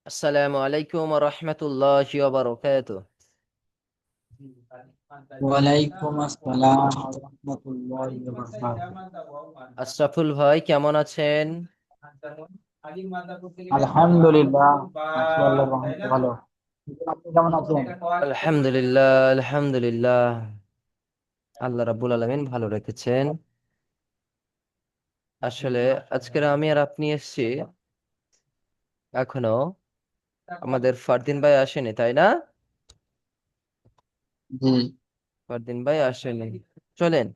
আসসালামু আলাইকুম ওয়া রাহমাতুল্লাহি ওয়া বারাকাতুহু। ওয়ালাইকুম আসসালাম ওয়া রাহমাতুল্লাহি ওয়া বারাকাতুহু। আশরাফুল ভাই কেমন আছেন? আলহামদুলিল্লাহ, আছি আল্লাহর রহমতে ভালো। আপনি কেমন আছেন? আলহামদুলিল্লাহ, আলহামদুলিল্লাহ। আল্লাহ রাব্বুল আলামিন ভালো রেখেছেন। আসলে আজকে আমি আর আপনি এসেছি, এখনো আমাদের ফারদিন ভাই আসেনি, তাই না? জি। ফারদিন ভাই আসেনি। চলেন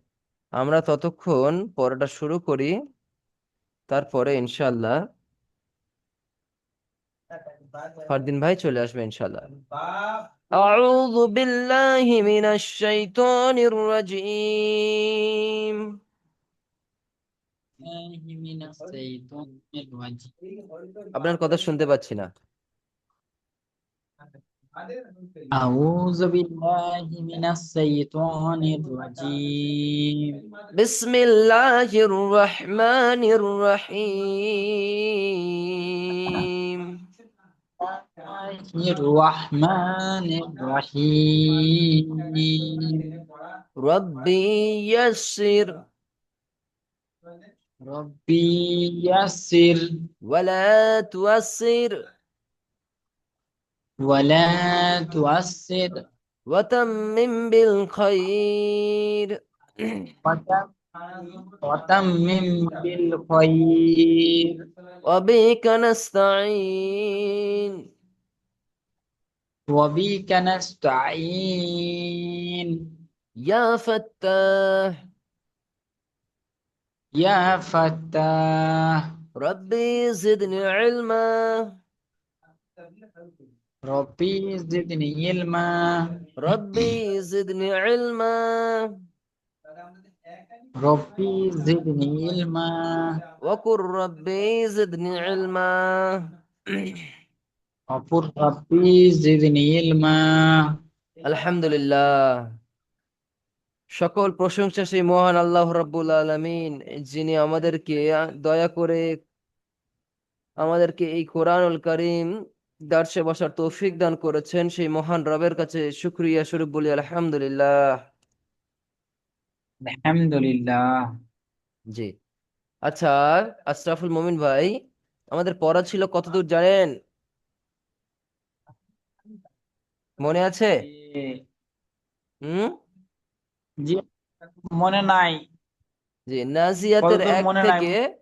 আমরা ততক্ষণ পড়াটা শুরু করি, তারপরে ইনশাআল্লাহ ফারদিন ভাই চলে আসবে ইনশাআল্লাহ। أعوذ بالله من الشيطان الرجيم. বিসমিল্লাহি মিনাশ শাইতানির রাজিম। আপনার কথা শুনতে পাচ্ছি না। আউযু বিল্লাহি মিনাশ শাইতানির রাজিম। بسم الله الرحمن الرحيم. বিসমিল্লাহির রাহমানির রাহিম। ربي يسر রব্বি ইয়াসসির ولا توسر ওয়ালা তুআসসির وتمم بالخير. وتمم بالخير وبك نستعين. وبك نستعين يا فتاح يا فتاح ربي زدني علما. ربي زدني علما ربي زدني علما. ربي زدني علما وقل ربي زدني علما. وقل ربي زدني علما। আলহামদুলিল্লাহ, সকল প্রশংসা সেই মহান আল্লাহ রাব্বুল আলামিন, যিনি আমাদেরকে দয়া করে আমাদেরকে এই কোরআনুল কারীম দার্সে বসার তৌফিক দান করেছেন। সেই মহান রবের কাছে শুকরিয়া স্বরূপ বলি আলহামদুলিল্লাহ। আলহামদুলিল্লাহ। জি। আচ্ছা, আশরাফুল মোমিন ভাই, আমাদের পড়া ছিল কতদূর জানেন? মনে আছে? জি হুম। জি, মনে নাই। জি, নাজিয়াতের কতদূর এক মনে নাই। থেকে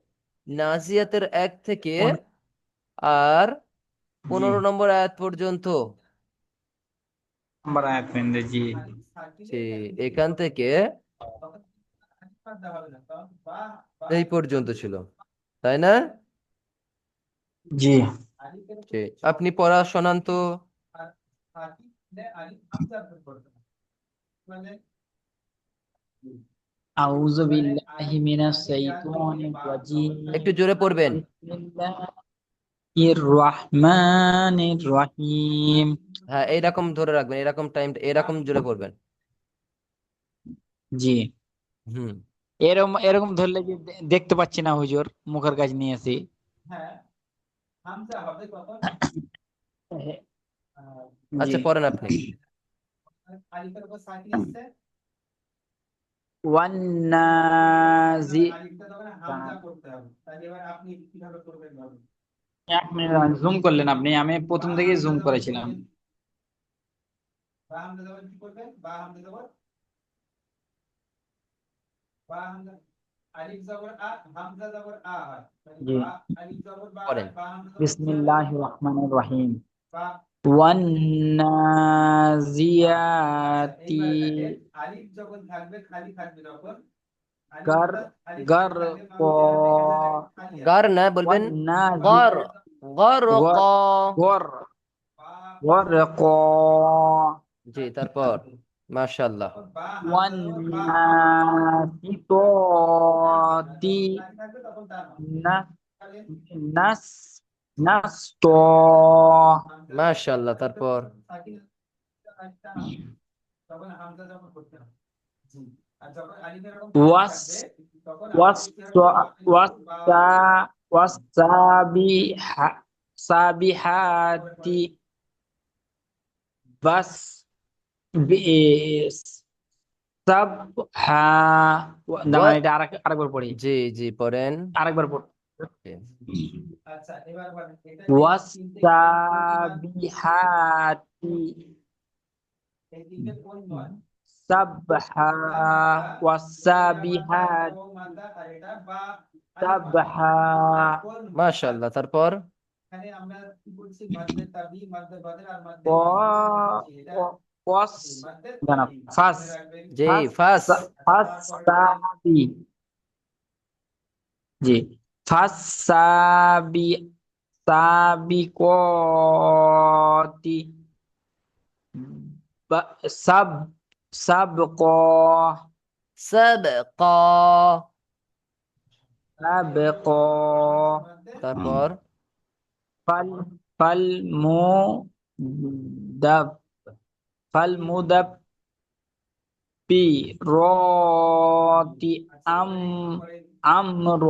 নাজিয়াতের এক থেকে কোন- আর জি, 15 নম্বর আয়াত পর্যন্ত। নাম্বার আয়াত পেন্দে। জি জি, এখান থেকে এই পর্যন্ত ছিল, তাই না? জি। জি, আপনি পড়া শোনান তো। আউযু বিল্লাহি মিনাশ শাইতানির রাজিম। একটু জোরে পড়বেন। বিসমিল্লাহির রহমানির রহিম। হ্যাঁ, এইরকম ধরে রাখবেন, এরকম টাইম, এরকম জোরে পড়বেন। জি, হুম। এরকম এরকম ধরলে যে দেখতে পাচ্ছি না হুজুর, মুখের কাছে নিয়ে আসি। জি। আচ্ছা, পড়েন আপনি। ওয়ান্নাজি, এক মিনিট জুম করলেন আপনি, আমি প্রথম থেকেই জুম করেছিলাম। জি। পড়েন। বিসমিল্লাহির রহমানির রহিম। ওয়ান্নাজিয়াতি গার গার ক গার না বলবেন, ওয়ান্নাজি গর। গর ক। গর গর গর ক জি, তারপর মাশাআল্লাহ। ওয়ান্নাসিততি না নাস নাস্ত মাশাআল্লাহ, তারপর ওয়াস ওয়াস ওয়াসা ওয়াসাবিহা সাবিহাতি বাস সাবহা না মানে এটা আরেকবার পড়ি, জি জি পড়েন। আরেকবার পড়ি। জি। ওয়াসাবিহাতি সাবহা ওয়াসাবিহাতি সাবহা মাশাআল্লাহ, তারপর? ক কস না না ফাস জি ফাস ফাস। ফাস সাবি জি ফাস সাবি সাবিকতি সাব সাবক সাবকা। সাবক তারপর? ফাল ফাল মু দাব ফাল মুদাব পি রতি আম আমর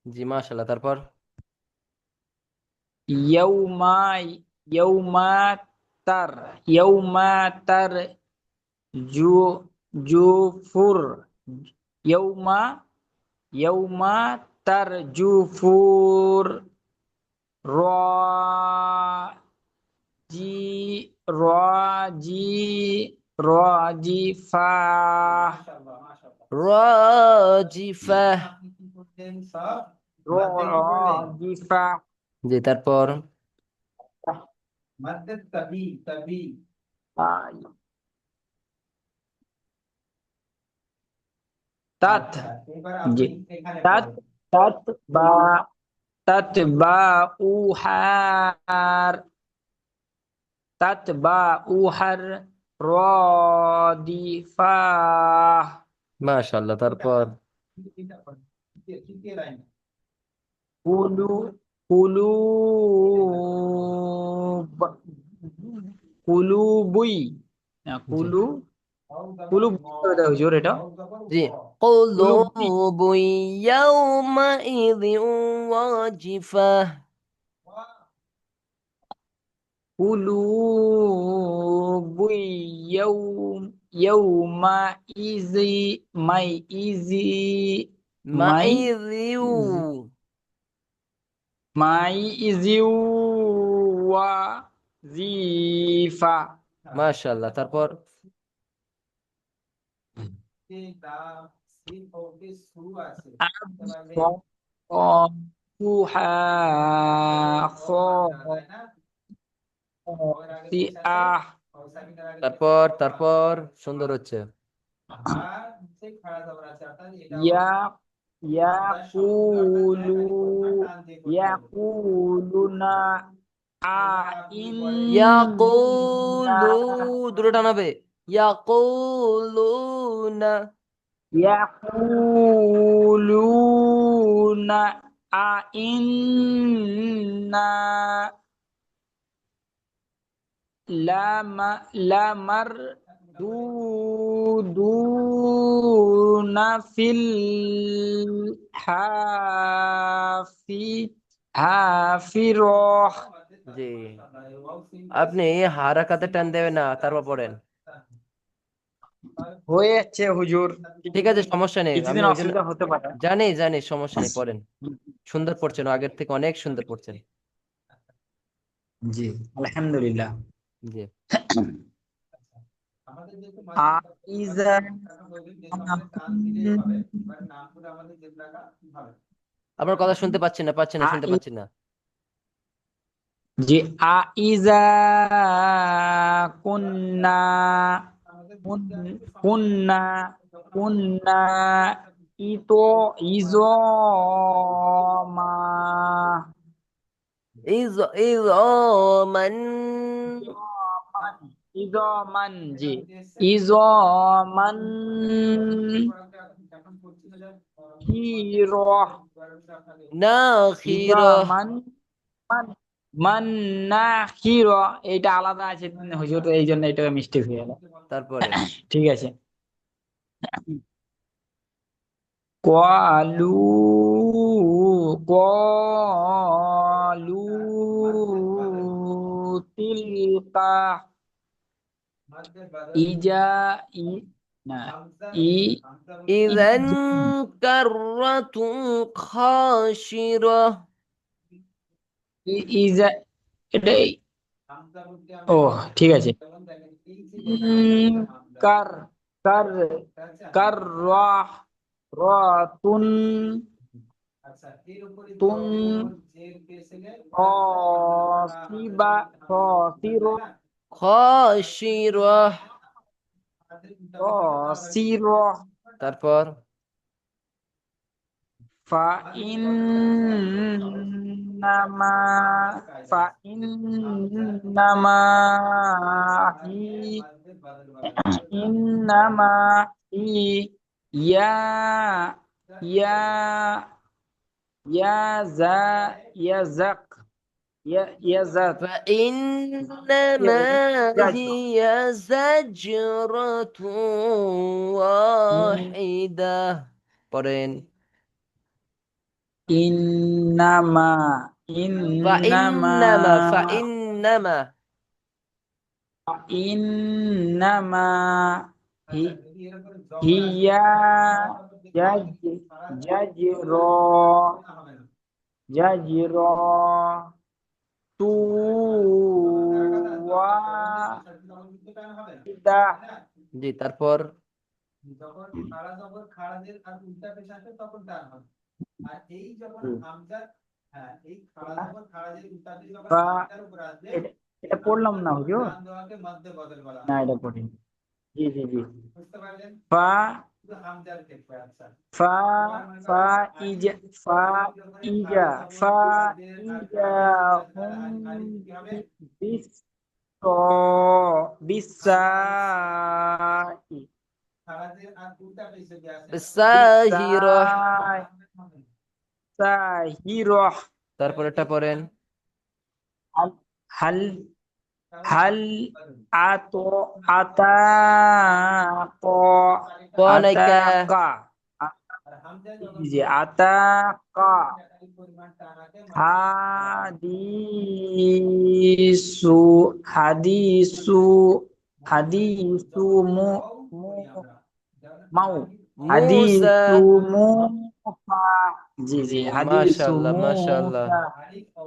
জি মাশাআল্লাহ, তারপর? ইয়াউমা ইয়াউমা তার ইয়াউমা তার জু জুফুর ইয়াউমা ইয়াউমা তার জুফুর র জি জি রাজিফা রাজিফাহ। রাজিফা জি, তারপর? তাত জি তাত তাত বা তাত বা উহার তাত বা উহার রদিফা মাশাআল্লাহ, তারপর? কুলু কুলু কুলুবুই জি কুলু কুলু হুজুর এটা জি। কুলুবি قلوب يومئذ واجفة. কুলুবুই ইয়াউমা ইজি মাই ইজি মাই معذ. মাই ইজিউ ওয়া জিফা মাশাআল্লাহ, তারপর? ফুহা আহ তারপর সুন্দর হচ্ছে। ইয়া ইয়াকুলু ইয়াকুলুনা আ ইন্না ইয়াকুলু, দুটো টানাবে। ইয়াকুলুনা। ইয়াকুলুনা আ ইন্না লামার দুনা ফিল হাফি হাফিরহ জি, আপনি হারাকাতে টান দেবেন না, তারপর পড়েন। হয়ে যাচ্ছে হুজুর, ঠিক আছে, সমস্যা নেই, আমি কিছুদিন ওই জন্য অসুবিধা হতে পারে। জানি জানি, সমস্যা নেই, পড়েন। সুন্দর পড়ছেন, আগের থেকে অনেক সুন্দর পড়ছেন। জি আলহামদুলিল্লাহ। জি। আইজা আপনার কথা শুনতে পাচ্ছি না, শুনতে পাচ্ছি না। জি আইজা কুন্না কুন্না কুন্না ইতো ইজমা ইজ ইজমান। ইজমান জি ইজমান হিরহ নাখিরা। ইজমান মান মান নাখির এটা আলাদা আছে হুজুর, এই জন্য এটা মিস্টেক হয়ে গেল। তারপরে? ঠিক আছে। ক্বালু কা ইজা ই না ই إذا كرة خاشرة ইজা এটা ও ঠিক আছে উম, কার কার কার তুন তুন অসিবা অসির خاشرة অসির তারপর ফাইন্নামা ফাইন্নামা হি ইন্নামা হি ইয়া ইয়া ইয়াজা ইয়াজাক ইয়াজাক فإنما ইয়াজাক هي زجرة واحدة পড়েন ইন্নামা ইন্নামা فإنما ইন্নামা হি- হিয়া জাজ জাজির জাজির তু ওয়াহিদা জি তারপর ফা এটা এটা পড়লাম না হুজুর না এটা পড়িনি জি জি জি ফা ফা ফা ইজা ফা ইজা ফা ইজা হুম বিস তো বিসাই الساهرة বিসাই সাহিরহ তারপর এটা পড়েন হাল হাল হাল আতো আতা ক পনাইকা আতাকা জি আতাকা হাদিসু হাদিসু হাদিসু মু মাউ মুসা হাদিসু মুসা জি জি হাদিসু মাশাআল্লাহ মাশাআল্লাহ মুসা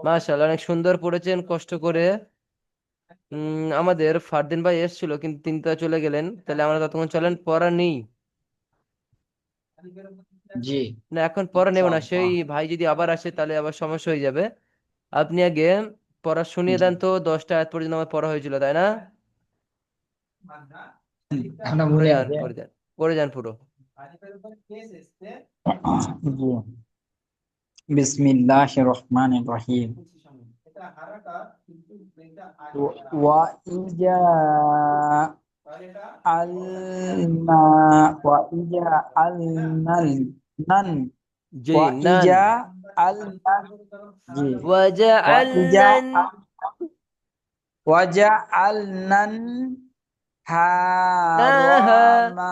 মাশাআল্লাহ অনেক সুন্দর পড়েছেন কষ্ট করে আমাদের ফারদিন ভাই এসেছিল কিন্তু তিনি তো চলে গেলেন তাহলে আমরা ততক্ষণ চলেন পড়া নেই জি না এখন পড়া নেব না সেই ইনশাআল্লাহ ভাই যদি আবার আসে তাহলে আবার সমস্যা হয়ে যাবে আপনি আগে পড়া শুনিয়ে জি দেন তো 10টা আয়াত পর্যন্ত আমার পড়া হয়েছিল তাই না আমরা পড়ে মনে যান আছে পড়ে যান পড়ে যান পুরো জি বিসমিল্লাহির রহমানির রহিম ওয়া ইজা আলনা ওয়া ইজা আলনাল নান জি ওয়া নান ইজা আলনা জি ওয়া ইজা ওয়াজআলনান ওয়াজা আলনান নাহা হারামা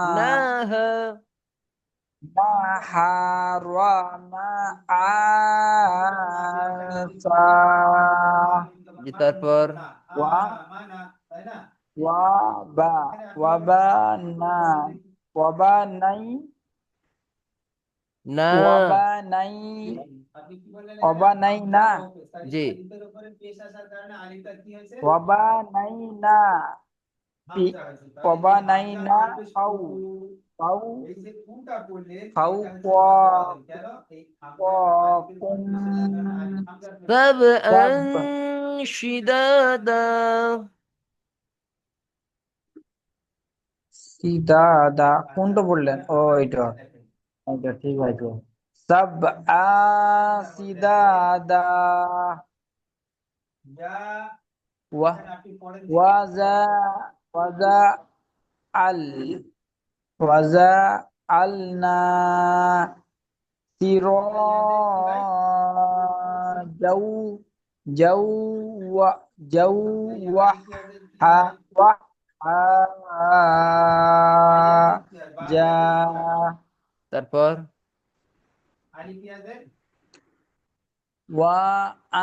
নাহা হারামা আসা জি তারপর ওয়া ওয়া বা ওয়া বা না ওয়া বা নাই না ওয়া বা নাই ওয়া বা নাই না জি ওয়া বা নাই না ওয়া বা নাই না ফাউ ফাউ ফাউ কুম سبعا সাব شدادا সিদাদা কোনটা বললেন ও এটা এটা ঠিক আছে সাব সিদাদা ওয়া ওয়াজা ওয়াজা আল ওয়াজা আলনা সিরাজাউ যাউ ওয়া যাউ ওয়া হা ওয়া যা তারপর ওয়া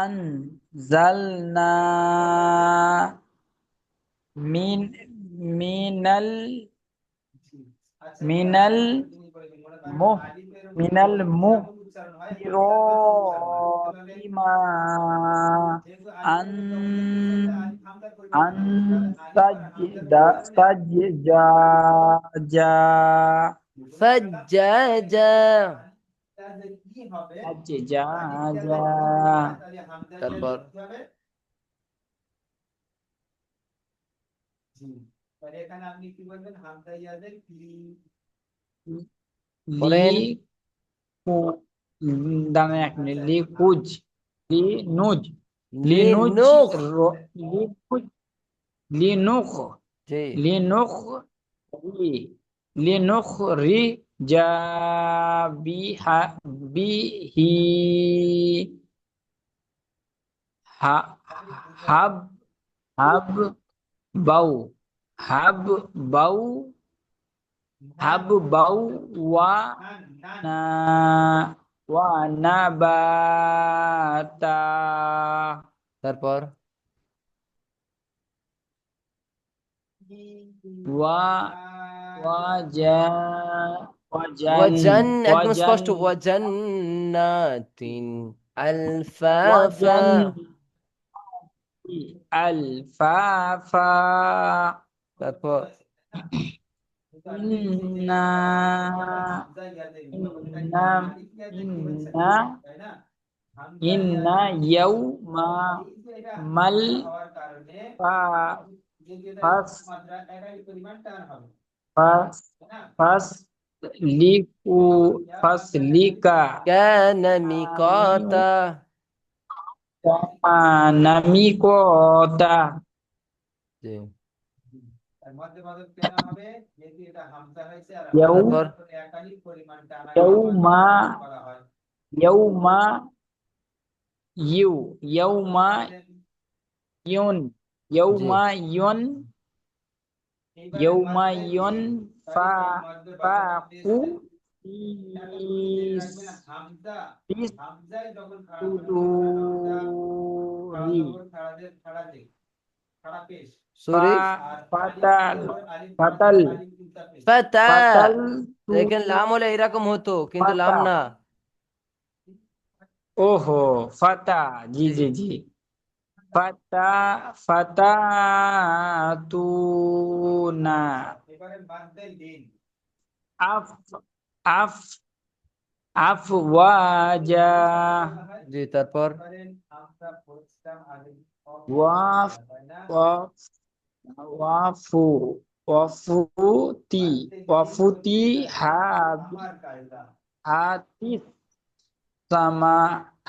আনজালনা মিন মিনাল মিনাল মু মিনাল মুকিরতিমা আন আন সাজজা ফাজ্জাজা সাজজা তারপর লি পড়েন দাঁড়ান এক মিনিট লিকুজ লিনুজ লিনুজ লিনুখ লিকুজ লিনুখ জি লিনুখ লিনুখ রি বিহা বিহি হা- হাব হাব বাউ হাব বাউ হাব বাউ ওয়া না ওয়া নাবাতা তারপর ওয়া ওয়াজা ওয়াজান ওয়াজান একদম ওয়াজান স্পষ্ট ওয়াজান্নাতিন আলফাফা ওয়াজান আলফাফা তারপর ইন্না ইন্না ইন্না ইন্না ইয়াউমা মাল ফা- ফাস ফাস ফাস লিকু ফাসলিকা কানা মিকাতা নামিকতা জি ইয়াউ তারপর ইয়াউমা ইয়াউমা ইয়াউমা ইউন জি ইয়াউমা ইউন ইয়াউমা ইউন ফা ফাকু ফিস ফিস সুদুরি সরি ফাতাল ফাতাল ফাতা ফাতাল দেখেন লাম হলে এরকম হতো কিন্তু লাম ফাতা না ওহো ফাতা জি জি জি জি ফাতা ফাতাতুনা আফ আফ আফওয়াজা জি তারপর ওয়াফ ওয়াফ ওয়াফু ওয়াফুতি ওয়াফুতি হাতিস সামা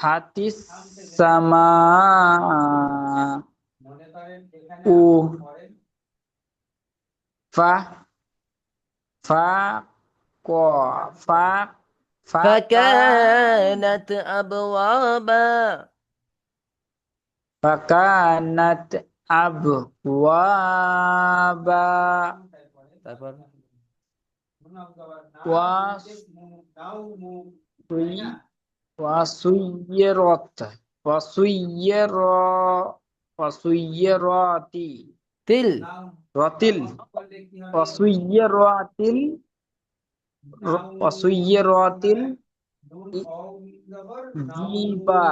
হাতিস সামা উ ফা ফা ক ফা ফাকা فكانت أبوابا ফাকানাত আবওয়াবা তারপর ওয়াসুই ওয়াসুইয়রত ওয়াসুইয়র ওয়াসুইয়রতি তিল রতিল ওয়াসুইয়রতিল ওয়াসুইয়রতিল জিবা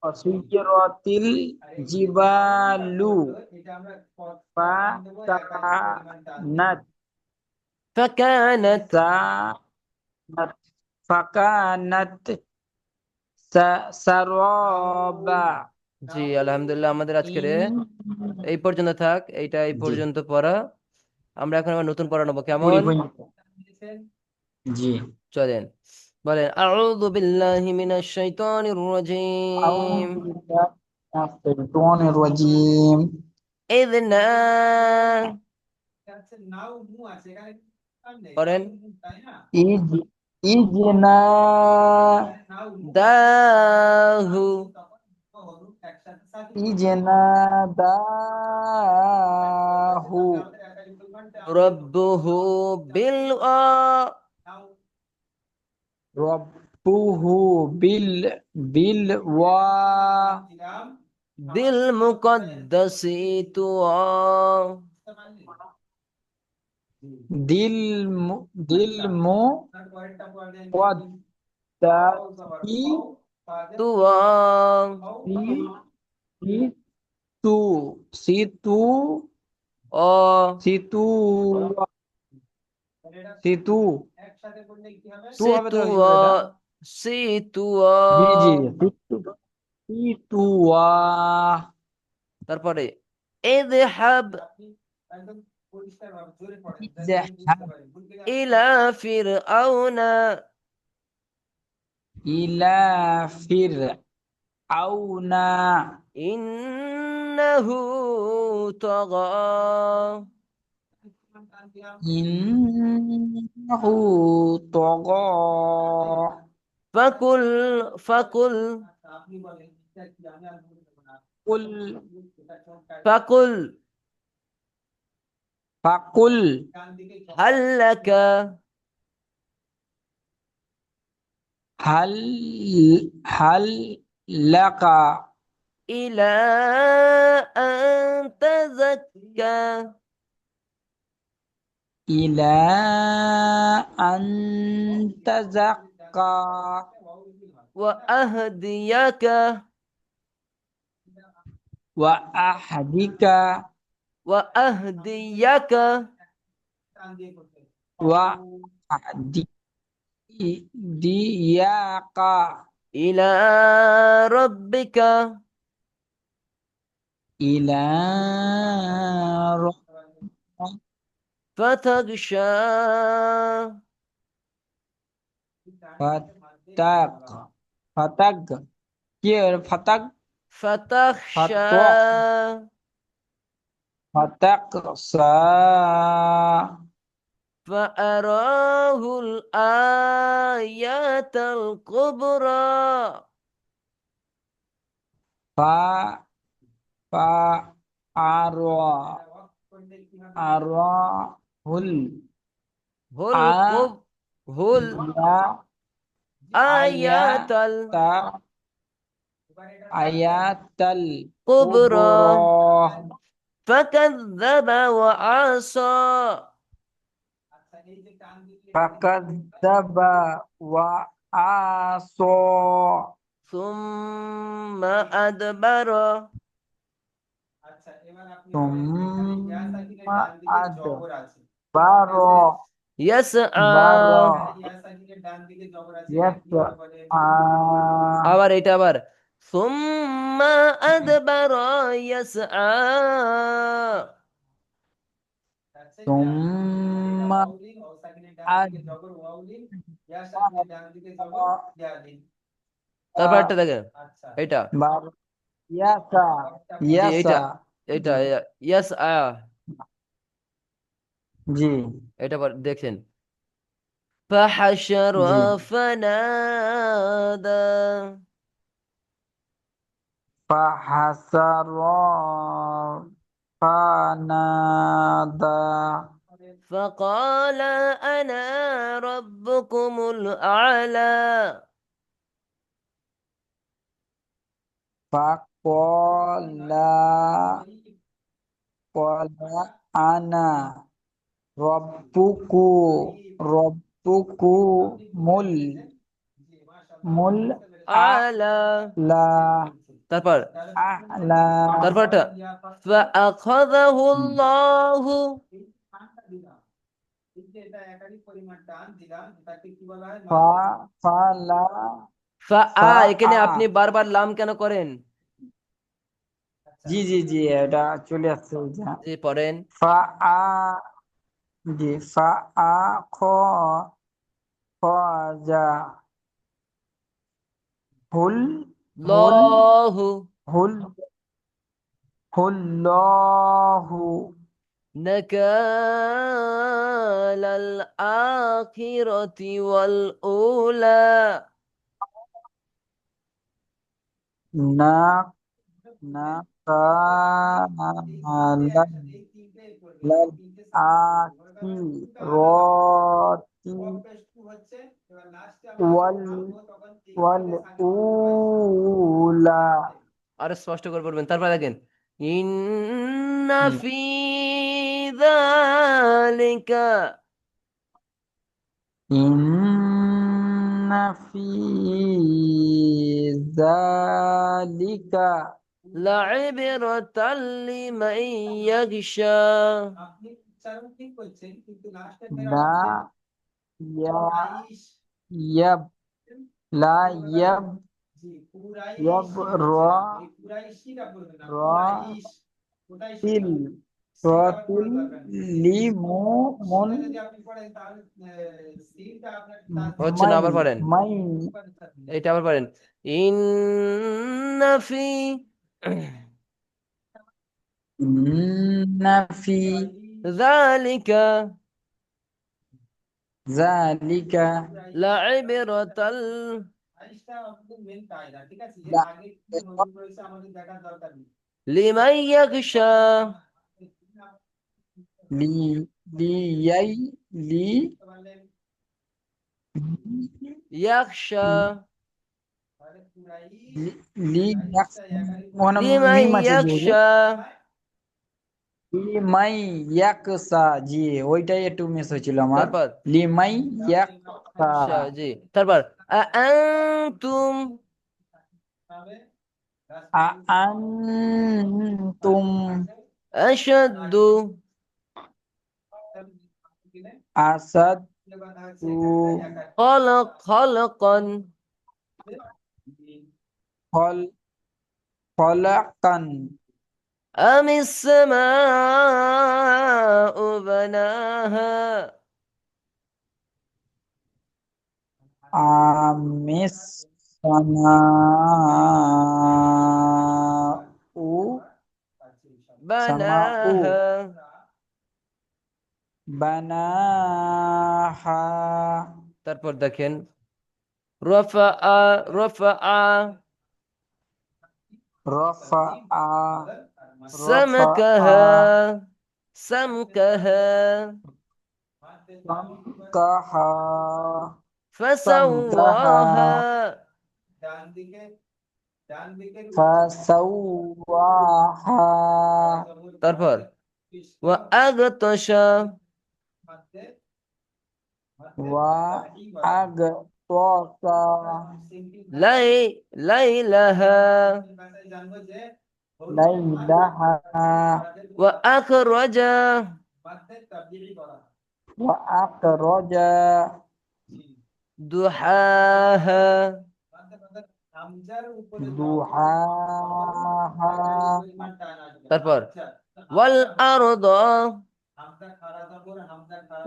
ওয়াসুইয়রতিল জিবালু ফাকানাত فكانت সানাত ফাকানাত সারাবা জি আলহামদুলিল্লাহ আমাদের আজকের এই পর্যন্ত থাক এইটা এই জি পর্যন্ত পড়া আমরা এখন আবার নতুন পড়া নেবো কেমন পরিপূর্ণ জি চলেন বলেন আউযু বিল্লাহি মিনাশ শাইতানির রাজিম أعوذ بالله من الشيطان الرجيم ইযনা করেন إذ إذ দাহু ناداه রব্বুহু বিল ربه بالوا দিল মুকদ্দাসি তুআ দিল দিল মো ওয়াদাতি তুয়া সি সি তু সি তু অ সি তু সি তু তু হবে তো কি সিতুয়া বলে এটা সিতুয়া জি জি সি তু ওয়া তারপরে ইযহাব ইলা ফিরআউনা ইলা ফির আউনা ইন্নাহু তাগা ইন্নাহু তাগা ফাকুল ফাকুল কুল ফাকুল ফাকুল হাল্লাকা হাল হাল লাকা ইলা আন তাযাক্কা ইলা আন তাযাক্কা ওয়া আহদিয়াকা ওয়া আহদিকা ওয়া আহদিয়াকা ওয়া আহদিয়াকা ইলা রাব্বিকা ইলা ফাতাগশা ফাতাক ফাতাক কি ফাতাক ফাতাখশা ফাতক ফাতাক সা فأراه الآيات الكبرى ফা ফা আরওয়া আরওয়া হুল هل আ قب هل ইয়া আয়া آيات তা আয়াতাল الكبرى কুবরা فكذب وعصى ফাকাযাবা ওয়া আসা ثم أدبر সুম্মা আদবারা يسعى ইয়াসআ আবার এটা আবার ثم أدبر يسعى সুম্মা তারপর একটা দেখেন এটা আদবার ইয়াসা জি ইয়াসা এটা এটা জি ইয়াস আয়া জি এটা দেখেন فحشر জি فنادى ফাহাসারা ফানাদা فقال أنا ربكم الأعلى ফাকালা ক্বালা আনা রব্বুকু রব্বুকুমুল মুল أعلى আ'লা তারপর আ'লা তারপরটা فأخذه الله ফা ফালা ফা এখানে আ আপনি বারবার লাম কেন করেন জি জি জি এটা চলে আসছে ওই যে যে পড়েন ফা আ জি ফা আ খ খ যা হুল হুল লহু হুল হুল্লাহু نكال الآخرة والأولى না না কালাল আখিরতি ওয়াল ওয়াল উলা আরো স্পষ্ট করে পড়বেন তারপর দেখেন ইন্না হুম, ফি ذلك إن في ذلك لعبرة لمن يخشى لا يب لا يبرأ রতিল লিমুমুন হচ্ছে না, মাই আবার পারেন, মাই এটা আবার পারেন। ইন্নাফি ইন্নাফি যালিকা যালিকা লাইবরাতাল লা লিমান ইয়াখশা লি লিয়াই লি ইয়াখশা লি মানে লিমান মিম আছে জি হুজুর। ইয়াখশা। লিমাই ইয়াকসা, জি ওইটাই একটু মিস হয়েছিল আমার। তারপর লিমাই ইয়াকসা জি, তারপর আনতুম আনতুম আশাদ্দু আসাদ খলকন খল খলাকান আমিস সামাউ বানাহা আমিস সামাউ সামাউ বানাহা। বানাহা তারপর দেখেন রফা রফা রফা রফা সামকাহা সামকাহা সামকাহা সামকাহা ফাসাওয়াহা। ফাসাওয়াহা তারপর ওয়া আগতাশা ওয়া আগতাসা লাই লাইলাহা লাইলাহা ওয়া আখরাজা ওয়া আখরাজা দুহাহা। দুহাহা তারপর ওয়াল আরদ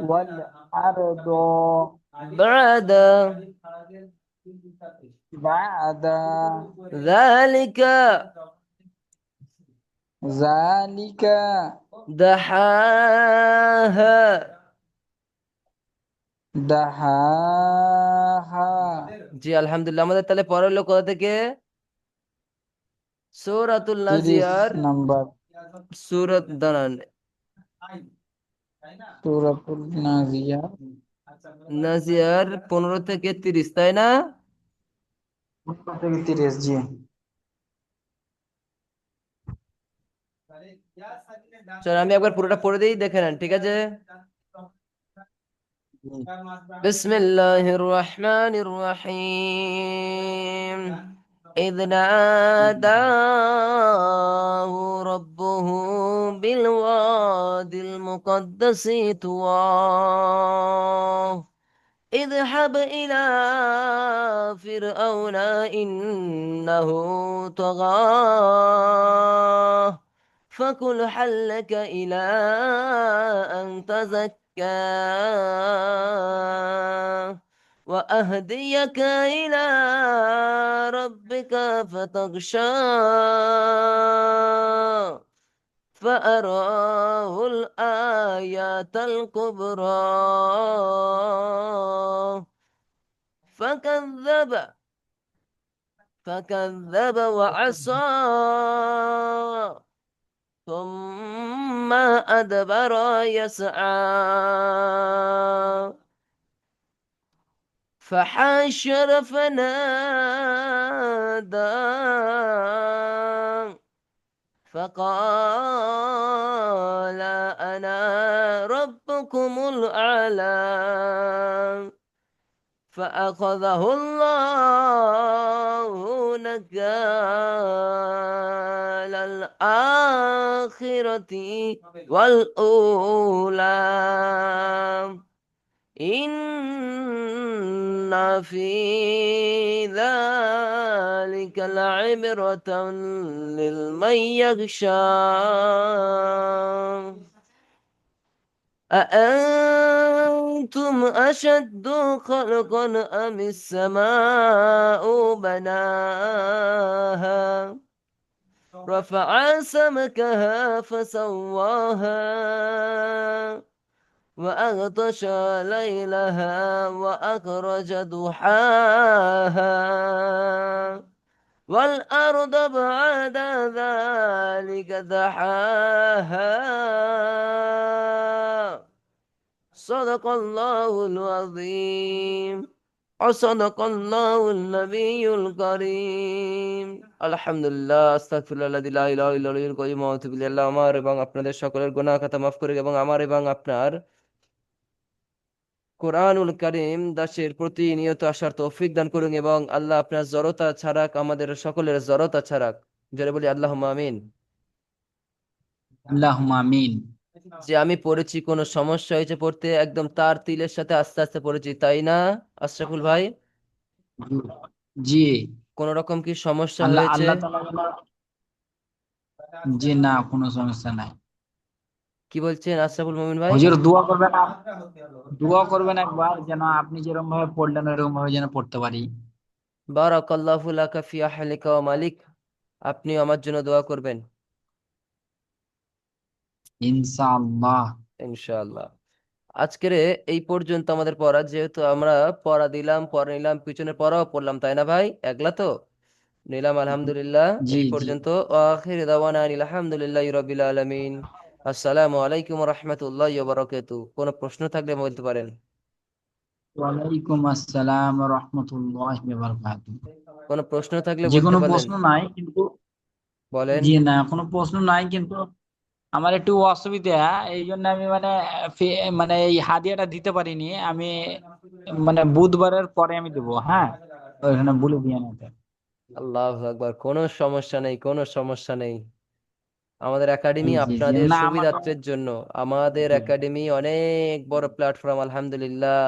ওয়াল আরদ বাদা বা'দা যালিকা যালিকা দাহাহা। দাহাহা। জি আলহামদুলিল্লাহ। আমাদের তাহলে পরের হলো কোথা থেকে? সূরাতুল 30 নাজিয়ার। নাম্বার সূরাত দাঁড়ান, সূরাতুল নাজিয়া। নাজিয়ার 15 থেকে 30, তাই না? 15 থেকে 30, জি। চল আমি একবার পুরোটা পড়ে দিই, দেখে নেন, ঠিক আছে? বিসমিল্লাহির রহমানির রহিম। إذ ناداه ربه بالواد المقدس طوى اذهب إلى فرعون إنه طغى فقل هل لك إلى أن تزكى وأهديك إلى ربك فتغشى فأراه الآيات الكبرى فكذب وعصى ثم أدبر يسعى فحشر فنادى فقال أنا ربكم الأعلى فأخذه الله نكال الآخرة والأولى إن في ذلك لعبرة لمن يخشى أأنتم أشد خلقا أم السماء بناها رفع سمكها فسواها وأغطش ليلها وأخرج ضحاها والأرض بعد ذلك دحاها صدق الله العظيم وصدق الله النبي الكريم আলহামদুলিল্লাহ আস্তাগফিরুল্লাহ আল্লাযী লা ইলাহা ইল্লা হুয়াল কাইয়্যুম ওয়া আতুবু ইলাইহি আল্লাহ আমার এবং আপনাদের সকলের গুনাহ খাতা মাফ করে এবং আমার এবং আপনার কোরআনুল কারীম দাসের প্রতিনিয়ত আসার তৌফিক দান করুন এবং আল্লাহ আপনার জড়তা ছাড়াক আমাদের সকলের জড়তা ছাড়াক জোরে বলি আল্লাহুম্মা আমিন। আল্লাহুম্মা আমিন। যে আমি পড়েছি কোনো সমস্যা হয়েছে পড়তে একদম তার তিলের সাথে আস্তে আস্তে পড়েছি তাই না আশরাফুল ভাই? জি। কোন রকম কি সমস্যা আল্লাহ হয়েছে? আল্লাহ তাআলা যেন, জি না কোনো সমস্যা নাই। কি বলছেন আশরাফুল মুমিন ভাই? হুজুর দোয়া করবেন, দোয়া করবেন একবার যেন আপনি যেরকম ভাবে পড়লেন ওইরকম ভাবে যেন পড়তে পারি। বারাকাল্লাহু লাকা ফি আহলিকা ওয়া মালিক। আপনি আমার জন্য দোয়া করবেন ইনশাআল্লাহ। ইনশাআল্লাহ। আজকের এই পর্যন্ত আমাদের পড়া, যেহেতু আমরা পড়া দিলাম পড়া নিলাম পিছনে পড়াও পড়লাম তাই না ভাই, একলা তো নিলাম আলহামদুলিল্লাহ জি এই জি। পর্যন্ত। আখির দাওয়ানা আনিল আলহামদুলিল্লাহি রাব্বিল আলামিন। আসসালামু আলাইকুম ওয়া রাহমাতুল্লাহি ওয়া বারাকাতুহু। কোনো প্রশ্ন থাকলে বলতে পারেন। ওয়ালাইকুম আসসালাম ওয়া রাহমাতুল্লাহি ওয়া বারাকাতুহু। কোনো প্রশ্ন থাকলে যে বলতে কোনো পারেন, প্রশ্ন নাই কিন্তু, বলেন। জি না কোনো প্রশ্ন নাই কিন্তু আমার একটু অসুবিধা, এই জন্য আমি মানে মানে এই হাদিয়াটা দিতে পারিনি আমি, মানে বুধবারের পরে আমি দেবো, হ্যাঁ ওইখানে বলে দিয়ে নিতে। আল্লাহু আকবার। কোনো সমস্যা নেই, কোনো সমস্যা নেই। আমাদের জি একাডেমি জি জি আপনাদের না আমার তো, সুবিধার্থের জন্য। আমাদের জি একাডেমি অনেক বড় প্ল্যাটফর্ম আলহামদুলিল্লাহ।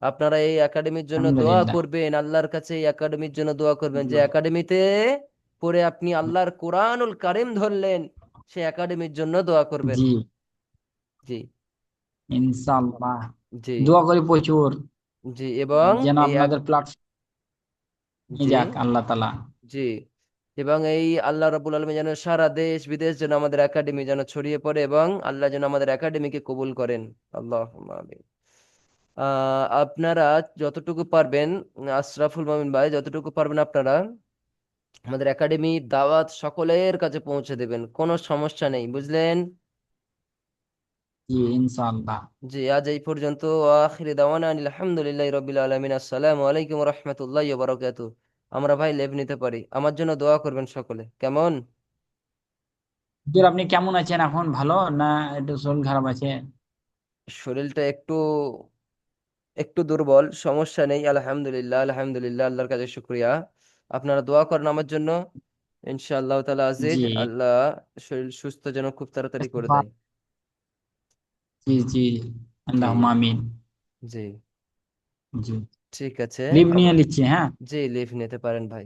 আপনারা এই একাডেমির জন্য দোয়া আলহামদুলিল্লাহ। করবেন, আল্লাহর কাছে এই একাডেমির জন্য দোয়া করবেন যে জি একাডেমিতে পড়ে আপনি আল্লাহর কোরআনুল কারীম ধরলেন, সেই একাডেমির জন্য দোয়া করবেন। জি জি ইনশাআল্লাহ। জি দোয়া করি প্রচুর জি এবং যেন এই আপনাদের প্ল্যাটফর্ম নিয়ে জি যাক আল্লাহ তাআলা। জি এবং এই আল্লাহ রাব্বুল আলামিন যেন সারা দেশ বিদেশ যেন আমাদের একাডেমি যেন ছড়িয়ে পড়ে এবং আল্লাহ যেন আমাদের একাডেমিকে কবুল করেন। আল্লাহুম্মা আমিন। আপনারা যতটুকু পারবেন, আশরাফুল মামিন ভাই যতটুকু পারবেন আপনারা আমাদের একাডেমির দাওয়াত সকলের কাছে পৌঁছে দেবেন, কোনো সমস্যা নেই, বুঝলেন? জি ইনশাআল্লাহ। জি আজ এই পর্যন্ত। আখিরি দাওয়ানা আনিল আলহামদুলিল্লাহি রাব্বিল আলামিন। আসসালামু আলাইকুম ওয়া রাহমাতুল্লাহি ওয়া বারাকাতুহু। আমরা ভাই লেভ নিতে পারি, আমার জন্য দোয়া করবেন সকলে, কেমন? হুজুর আপনি কেমন আছেন এখন, ভালো না একটু শরীর খারাপ আছে? শরীরটা একটু একটু দুর্বল, সমস্যা নেই, আলহামদুলিল্লাহ আলহামদুলিল্লাহ, আল্লাহর কাছে শুকরিয়া। আপনারা দোয়া করেন আমার জন্য, ইনশাআল্লাহ তাআলা আজিজ জি আল্লাহ শরীর সুস্থ যেন খুব তাড়াতাড়ি করে দেয়। জি জি জি আল্লাহুম্মা আমিন। জি জি ঠিক আছে। লিভ নিয়ে নিচ্ছি, হ্যাঁ। জি লিভ নিতে পারেন ভাই।